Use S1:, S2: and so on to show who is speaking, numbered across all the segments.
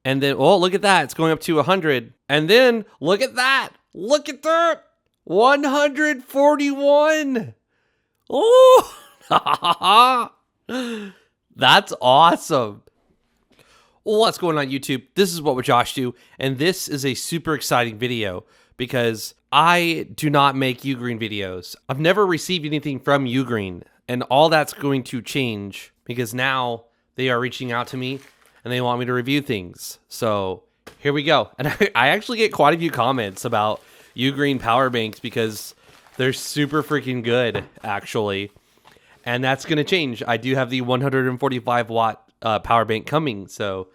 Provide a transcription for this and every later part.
S1: And then, oh, look at that. It's going up to 100. And then look at that. Look at that. 141. Oh, that's awesome. What's going on, YouTube? This is What Would Josh Do? And this is a super exciting video because I do not make UGREEN videos. I've never received anything from UGREEN, and all that's going to change because now they are reaching out to me and they want me to review things. So here we go. And I actually get quite a few comments about UGREEN power banks because they're super freaking good, actually. And that's going to change. I do have the 145 watt power bank coming. So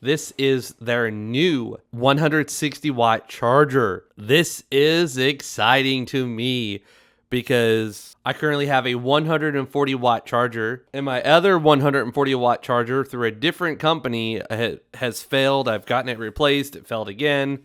S1: this is their new 160 watt charger. This is exciting to me because I currently have a 140 watt charger, and my other 140 watt charger through a different company has failed. I've gotten it replaced. It failed again.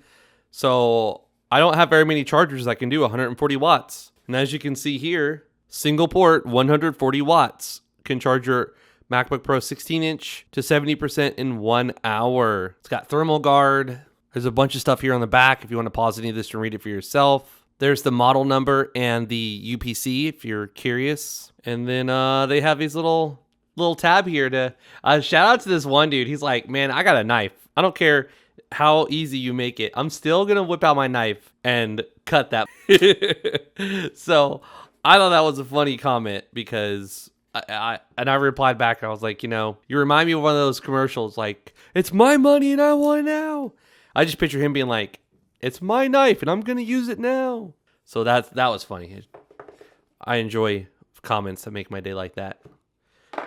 S1: So I don't have very many chargers that can do 140 watts. And as you can see here, single port 140 watts can charge your MacBook Pro 16-inch to 70% in 1 hour. It's got thermal guard. There's a bunch of stuff here on the back if you want to pause any of this and read it for yourself. There's the model number and the UPC if you're curious. And then they have these little tab here to shout out to this one dude. He's like, man, I got a knife. I don't care how easy you make it. I'm still going to whip out my knife and cut that. So I thought that was a funny comment because I replied back. I was like, you know, you remind me of one of those commercials like, it's my money and I want it now. I just picture him being like, it's my knife and I'm going to use it now. So that was funny. I enjoy comments that make my day like that.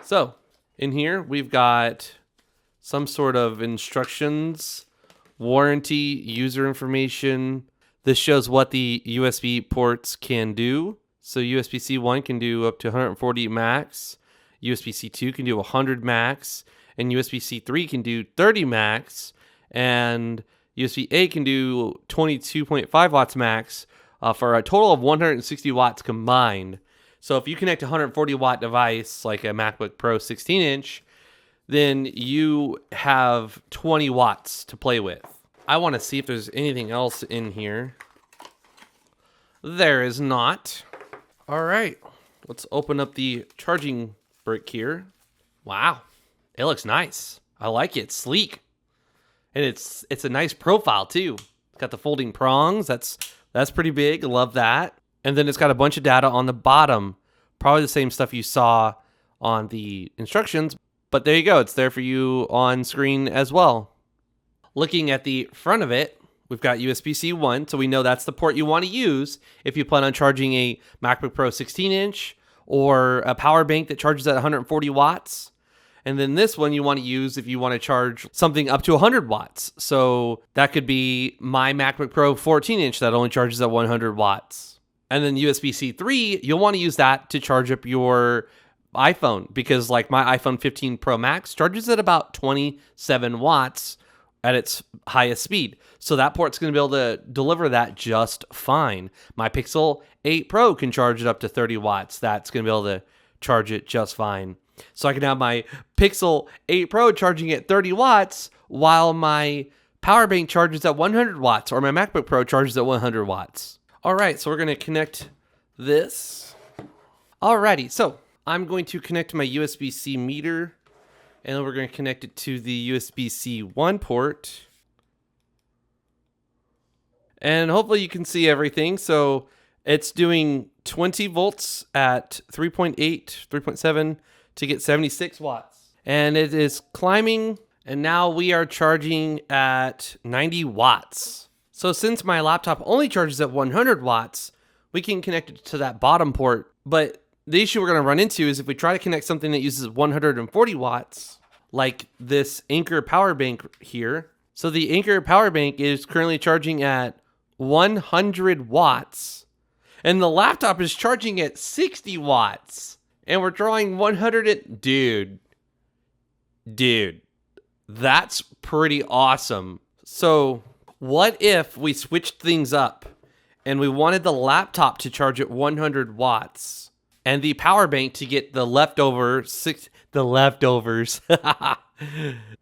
S1: So in here, we've got some sort of instructions, warranty, user information. This shows what the USB ports can do. So USB-C 1 can do up to 140 max, USB-C 2 can do 100 max, and USB-C 3 can do 30 max, and USB-A can do 22.5 watts max for a total of 160 watts combined. So if you connect a 140 watt device like a MacBook Pro 16-inch, then you have 20 watts to play with. I want to see if there's anything else in here. There is not. All right, let's open up the charging brick here. Wow, it looks nice. I like it. It's sleek, and it's a nice profile too. It's got the folding prongs. That's pretty big. I love that. And then it's got a bunch of data on the bottom. Probably the same stuff you saw on the instructions, but there you go. It's there for you on screen as well. Looking at the front of it, we've got USB-C 1, so we know that's the port you want to use if you plan on charging a MacBook Pro 16-inch or a power bank that charges at 140 watts. And then this one you want to use if you want to charge something up to 100 watts. So that could be my MacBook Pro 14-inch that only charges at 100 watts. And then USB-C 3, you'll want to use that to charge up your iPhone because like my iPhone 15 Pro Max charges at about 27 watts at its highest speed. So that port's going to be able to deliver that just fine. My Pixel 8 Pro can charge it up to 30 watts. That's going to be able to charge it just fine. So I can have my Pixel 8 Pro charging at 30 watts while my power bank charges at 100 watts or my MacBook Pro charges at 100 watts. All right, so we're going to connect this. Alrighty, so I'm going to connect my USB-C meter, and then we're going to connect it to the USB-C 1 port. And hopefully you can see everything. So it's doing 20 volts at 3.8, 3.7 to get 76 watts. And it is climbing, and now we are charging at 90 watts. So since my laptop only charges at 100 watts, we can connect it to that bottom port. But the issue we're going to run into is if we try to connect something that uses 140 watts, like this Anker power bank here. So the Anker power bank is currently charging at 100 watts, and the laptop is charging at 60 watts, and we're drawing 100. Dude, that's pretty awesome. So what if we switched things up and we wanted the laptop to charge at 100 watts and the power bank to get the leftovers,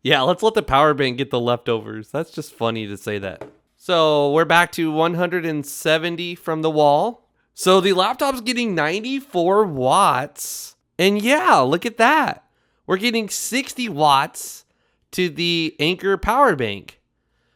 S1: Yeah, let's let the power bank get the leftovers. That's just funny to say that. So we're back to 170 from the wall. So the laptop's getting 94 watts. And yeah, look at that. We're getting 60 watts to the Anker power bank.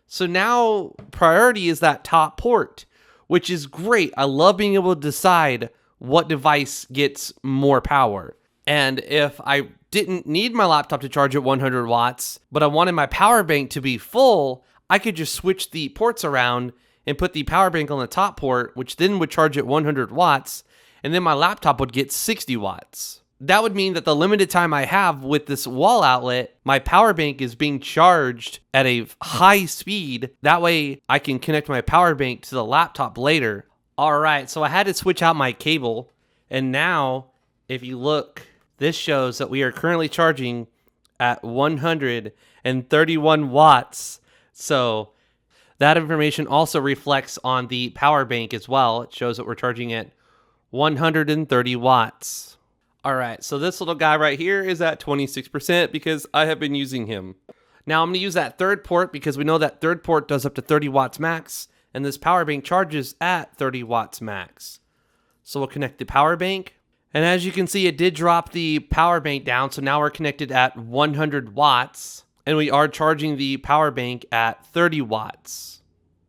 S1: So now priority is that top port, which is great. I love being able to decide what device gets more power. And if I didn't need my laptop to charge at 100 watts, but I wanted my power bank to be full, I could just switch the ports around and put the power bank on the top port, which then would charge at 100 watts, and then my laptop would get 60 watts. That would mean that the limited time I have with this wall outlet, my power bank is being charged at a high speed. That way I can connect my power bank to the laptop later. All right, so I had to switch out my cable. And now, if you look, this shows that we are currently charging at 131 watts. So that information also reflects on the power bank as well. It shows that we're charging at 130 watts. All right, so this little guy right here is at 26% because I have been using him. Now I'm going to use that third port because we know that third port does up to 30 watts max, and this power bank charges at 30 watts max. So we'll connect the power bank, and as you can see, it did drop the power bank down, so now we're connected at 100 watts, and we are charging the power bank at 30 watts.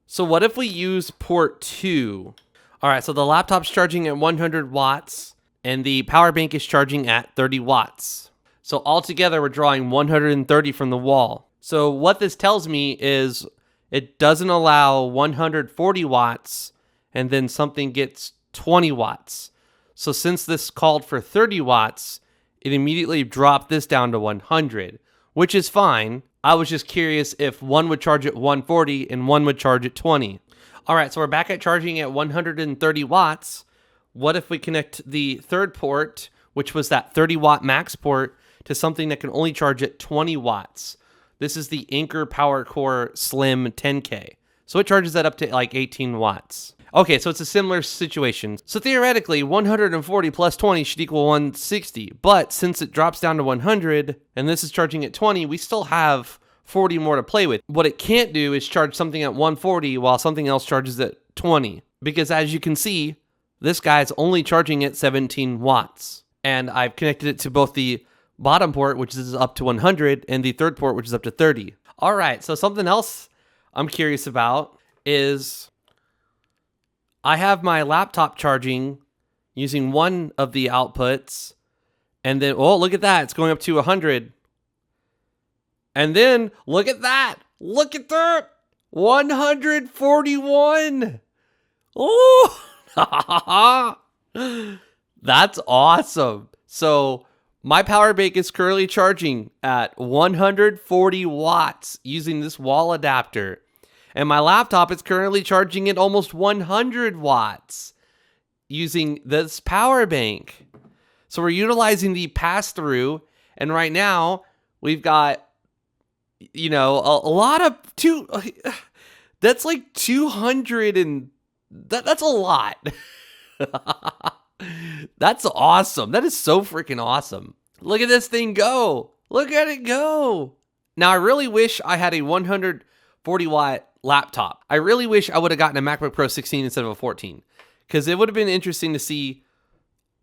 S1: So what if we use port 2? All right, so the laptop's charging at 100 watts, and the power bank is charging at 30 watts. So altogether, we're drawing 130 from the wall. So what this tells me is it doesn't allow 140 watts, and then something gets 20 watts. So since this called for 30 watts, it immediately dropped this down to 100, which is fine. I was just curious if one would charge at 140 and one would charge at 20. All right, so we're back at charging at 130 watts. What if we connect the third port, which was that 30 watt max port, to something that can only charge at 20 watts? This is the Anker Power Core Slim 10K. So it charges that up to like 18 watts. Okay, so it's a similar situation. So theoretically, 140 plus 20 should equal 160. But since it drops down to 100, and this is charging at 20, we still have 40 more to play with. What it can't do is charge something at 140 while something else charges at 20. Because as you can see, this guy's only charging at 17 watts. And I've connected it to both the bottom port, which is up to 100, and the third port, which is up to 30. All right, so something else I'm curious about is I have my laptop charging using one of the outputs, and then, oh, look at that. It's going up to 100. And then, look at that. Look at that. 141. Oh, that's awesome. So my power bank is currently charging at 140 watts using this wall adapter. And my laptop is currently charging at almost 100 watts using this power bank. So we're utilizing the pass-through. And right now, we've got, you know, a lot of that's like 200 and that's a lot. That's awesome. That is so freaking awesome. Look at this thing go. Look at it go. Now, I really wish I had a 140 watt laptop. I really wish I would have gotten a MacBook Pro 16 instead of a 14, because it would have been interesting to see.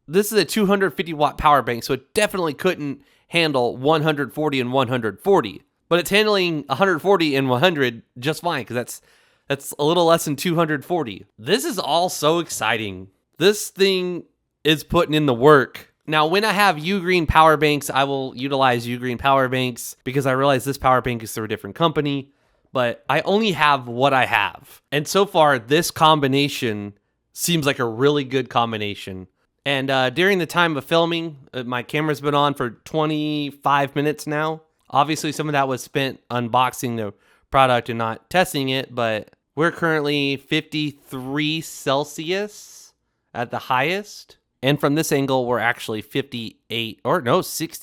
S1: This is a 250 watt power bank, so it definitely couldn't handle 140 and 140, but it's handling 140 and 100 just fine, because that's a little less than 240. This is all so exciting. This thing is putting in the work. Now, when I have UGREEN power banks, I will utilize UGREEN power banks because I realize this power bank is through a different company, but I only have what I have. And so far, this combination seems like a really good combination. And during the time of filming, my camera's been on for 25 minutes now. Obviously, some of that was spent unboxing the product and not testing it, but we're currently 53 Celsius at the highest. And from this angle, we're actually 60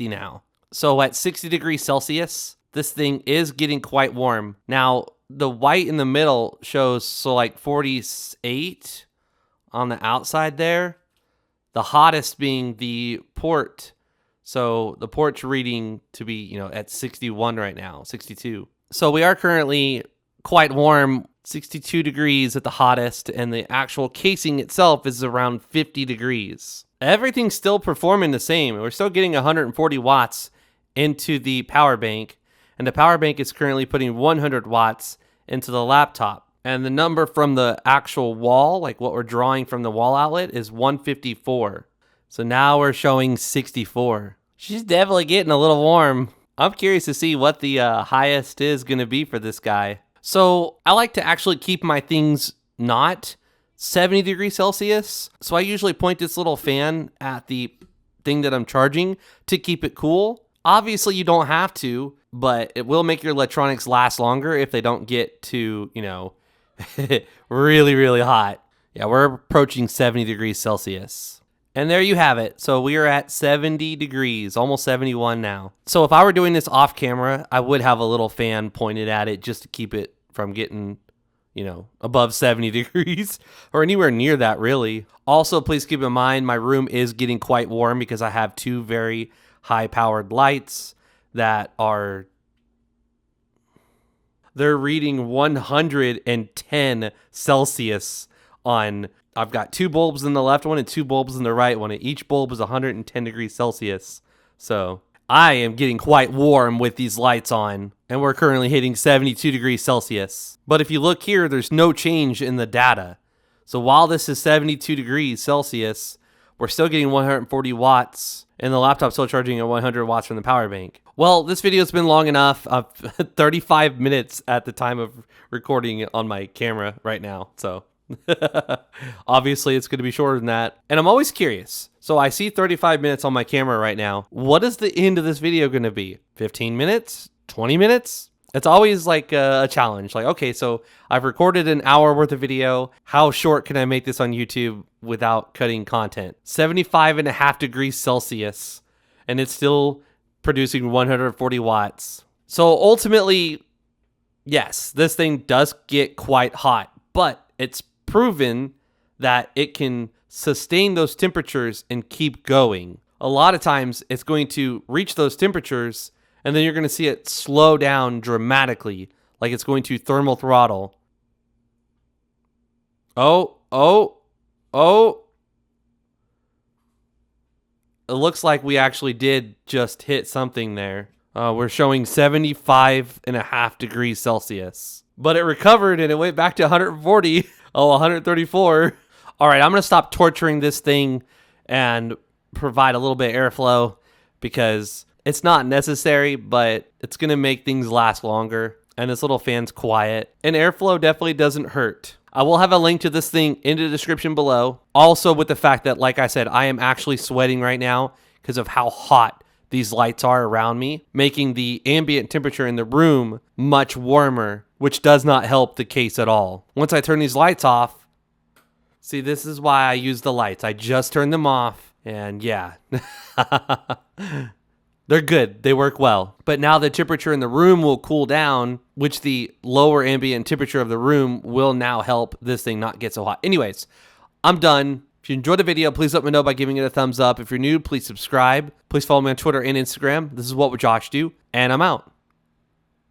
S1: now. So at 60 degrees Celsius, this thing is getting quite warm. Now, the white in the middle shows, so like 48 on the outside there. The hottest being the port So the port's reading to be, at 61 right now, 62. So we are currently quite warm, 62 degrees at the hottest, and the actual casing itself is around 50 degrees. Everything's still performing the same. We're still getting 140 watts into the power bank, and the power bank is currently putting 100 watts into the laptop. And the number from the actual wall, like what we're drawing from the wall outlet, is 154. So now we're showing 64. She's definitely getting a little warm. I'm curious to see what the highest is going to be for this guy. So I like to actually keep my things not 70 degrees Celsius. So I usually point this little fan at the thing that I'm charging to keep it cool. Obviously, you don't have to, but it will make your electronics last longer if they don't get to, really, really hot. Yeah, we're approaching 70 degrees Celsius. And there you have it. So we are at 70 degrees, almost 71 now. So if I were doing this off camera, I would have a little fan pointed at it just to keep it from getting, above 70 degrees or anywhere near that, really. Also, please keep in mind, my room is getting quite warm because I have two very high-powered lights that they're reading 110 Celsius on... I've got two bulbs in the left one and two bulbs in the right one, and each bulb is 110 degrees Celsius. So I am getting quite warm with these lights on, and we're currently hitting 72 degrees Celsius. But if you look here, there's no change in the data. So while this is 72 degrees Celsius, we're still getting 140 watts, and the laptop's still charging at 100 watts from the power bank. Well, this video's been long enough. 35 minutes at the time of recording on my camera right now, so... Obviously, it's going to be shorter than that. And I'm always curious. So I see 35 minutes on my camera right now. What is the end of this video going to be? 15 minutes? 20 minutes? It's always like a challenge. Like, okay, so I've recorded an hour worth of video. How short can I make this on YouTube without cutting content? 75.5 degrees Celsius. And it's still producing 140 watts. So ultimately, yes, this thing does get quite hot. But it's proven that it can sustain those temperatures and keep going. A lot of times it's going to reach those temperatures and then you're going to see it slow down dramatically, like it's going to thermal throttle. Oh. It looks like we actually did just hit something there. We're showing 75.5 degrees Celsius. But it recovered and it went back to 140. 134. All right, I'm going to stop torturing this thing and provide a little bit of airflow because it's not necessary, but it's going to make things last longer. And this little fan's quiet. And airflow definitely doesn't hurt. I will have a link to this thing in the description below. Also with the fact that, like I said, I am actually sweating right now because of how hot these lights are around me, making the ambient temperature in the room much warmer, which does not help the case at all. Once I turn these lights off, see, this is why I use the lights. I just turned them off, and yeah. They're good. They work well. But now the temperature in the room will cool down, which the lower ambient temperature of the room will now help this thing not get so hot. Anyways, I'm done. If you enjoyed the video, please let me know by giving it a thumbs up. If you're new, please subscribe. Please follow me on Twitter and Instagram. This is What Would Josh Do? And I'm out.